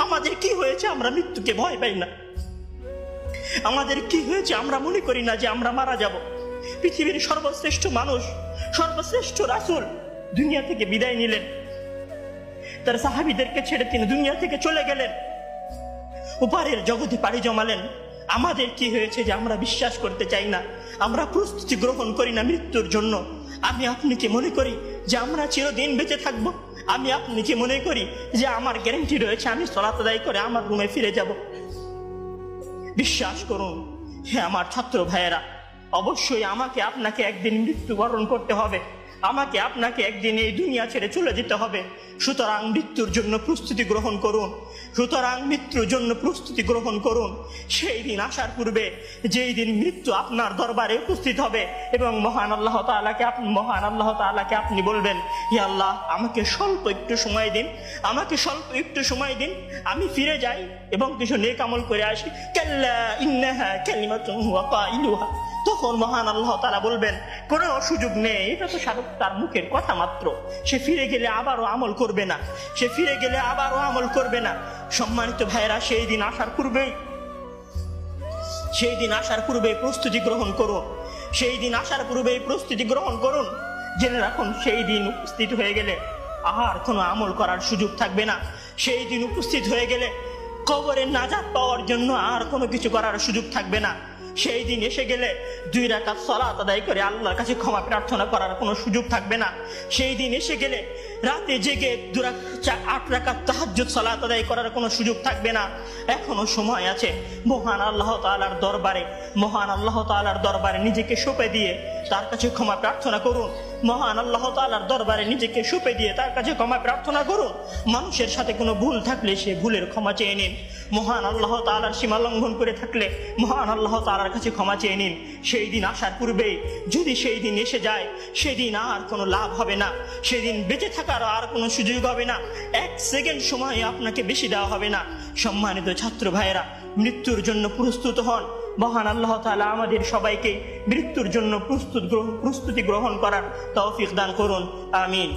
আমাদের কি হয়েছে আমরা মৃত্যুকে ভয় পাই না? আমাদের কি হয়েছে আমরা মনে করি না যে আমরা মারা যাব? পৃথিবীর সর্বশ্রেষ্ঠ মানুষ, সর্বশ্রেষ্ঠ রাসূল দুনিয়া থেকে বিদায় নিলেন, তার সাহাবীদেরকে ছেড়ে তিনি দুনিয়া থেকে চলে গেলেন, ওপারের জগতে পাড়ি জমালেন। আমাদের কি হয়েছে যে আমরা বিশ্বাস করতে চাই না, আমরা প্রস্তুতি গ্রহণ করি না মৃত্যুর জন্য? আমি আপনি কি মনে করি যে আমরা চিরদিন বেঁচে থাকবো? আমি আপনি কি মনে করি যে আমার গ্যারান্টি রয়েছে আমি সালাত আদায় করে আমার রুমে ফিরে যাব? বিশ্বাস করুন হে আমার ছাত্র ভাইয়েরা, অবশ্যই আমাকে আপনাকে একদিন মৃত্যুবরণ করতে হবে, আমাকে আপনাকে একদিন এই দুনিয়া ছেড়ে চলে যেতে হবে। সুতরাং মৃত্যুর জন্য প্রস্তুতি গ্রহণ করুন, সুতরাং মৃত্যুর জন্য প্রস্তুতি গ্রহণ করুন। সেই দিন আসার পূর্বে, যেই দিন মৃত্যু আপনার দরবারে উপস্থিত হবে এবং মহান আল্লাহ তাআলাকে আপনি বলবেন, হে আল্লাহ, আমাকে স্বল্প একটু সময় দিন, আমাকে স্বল্প একটু সময় দিন, আমি ফিরে যাই এবং কিছু নেক আমল করে আসি। কাল্লা ইন্নাহা কালিমাতুন হুয়া কাইলুহা। তখন মহান আল্লাহ তাআলা বলবেন, কোনো সুযোগ নেই, এটা তো সাধারণ তার মুখের কথা মাত্র, সে ফিরে গেলে আবারও আমল করবে না, সে ফিরে গেলে আবারও আমল করবে না। সম্মানিত ভাইরা, সেই দিন আসার পূর্বেই প্রস্তুতি গ্রহণ করুন, সেই দিন আসার পূর্বেই প্রস্তুতি গ্রহণ করুন। জেনে রাখুন, সেই দিন উপস্থিত হয়ে গেলে আর কোনো আমল করার সুযোগ থাকবে না। সেই দিন উপস্থিত হয়ে গেলে কবরে নাজাত পাওয়ার জন্য আর কোনো কিছু করার সুযোগ থাকবে না। সেই দিন এসে গেলে 2 রাকাত সালাত আদায় করে আল্লাহর কাছে ক্ষমা প্রার্থনা করার কোনো সুযোগ থাকবে না। সেই দিন এসে গেলে রাতে জেগে 8 রাকাত তাহাজ্জুদ সালাত আদায় করার কোনো সুযোগ থাকবে না। এখনো সময় আছে। মহান আল্লাহ তাআলার দরবারে নিজেকে সঁপে দিয়ে তার কাছে ক্ষমা প্রার্থনা করুন। মহান আল্লাহ তাআলার দরবারে নিজেকে সঁপে দিয়ে তার কাছে ক্ষমা প্রার্থনা করুন। মানুষের সাথে কোনো ভুল থাকলে সে ভুলের ক্ষমা চেয়ে নিন। মহান আল্লাহ তাআলার সীমা লঙ্ঘন করে থাকলে মহান আল্লাহ তাআলার কাছে ক্ষমা চেয়ে নিন। সেই দিন আসার পূর্বেই যদি সেই দিন এসে যায়, সেদিন আর কোনো লাভ হবে না, সেদিন বেঁচে থাকার আর কোনো সুযোগ হবে না, 1 সেকেন্ড সময় আপনাকে বেশি দেওয়া হবে না। সম্মানিত ছাত্র ভাইয়েরা, মৃত্যুর জন্য প্রস্তুত হন। মহান আল্লাহ তাআলা আমাদের সবাইকে মৃত্যুর জন্য প্রস্তুতি গ্রহণ করার তৌফিক দান করুন। আমিন।